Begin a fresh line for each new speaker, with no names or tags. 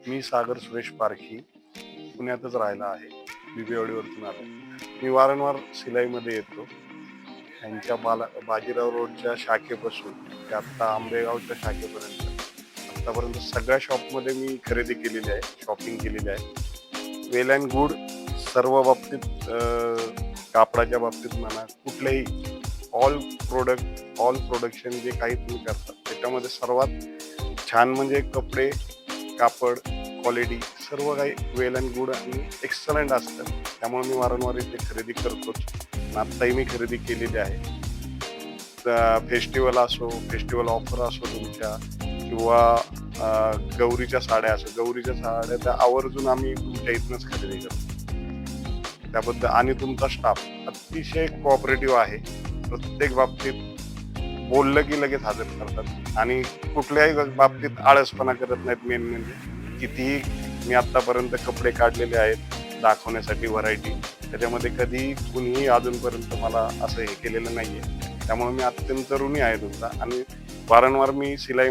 मी सागर सुरेश पारखी पुण्यातच राहिला आहे. बिबवेवाडीवरतून आलो. मी वारंवार सिलाईमध्ये येतो. त्यांच्या बाजीराव रोडच्या शाखेपासून ते आत्ता आंबेगावच्या शाखेपर्यंत आत्तापर्यंत सगळ्या शॉपमध्ये मी खरेदी केलेली आहे, शॉपिंग केलेली आहे. वेल अँड गुड सर्व बाबतीत, कापडाच्या बाबतीत म्हणा, कुठलेही ऑल प्रोडक्शन जे काही तुम्ही करता त्याच्यामध्ये सर्वात छान म्हणजे कपडे, कापड, क्वालिटी सर्व काही वेल अँड गुड आणि एक्सलंट असतं. त्यामुळे मी वारंवार इथे खरेदी करतोच. आत्ताही मी खरेदी केलेली आहे. फेस्टिवल ऑफर असो तुमच्या, किंवा गौरीच्या साड्या असो, गौरीच्या साड्या तर आवर्जून आम्ही तुमच्या इथनंच खरेदी करतो. त्याबद्दल आणि तुमचा स्टाफ अतिशय कोऑपरेटिव्ह आहे. प्रत्येक बाबतीत बोललं की लगेच हजर करतात आणि कुठल्याही बाबतीत आळसपणा करत नाहीत. मेन म्हणजे कितीही मी आतापर्यंत कपडे काढलेले आहेत दाखवण्यासाठी व्हरायटी, त्याच्यामध्ये कधी कुणीही अजूनपर्यंत मला असं हे केलेलं नाहीये. त्यामुळे मी अत्यंत ऋणी आहे तुमचा आणि वारंवार मी सिलाई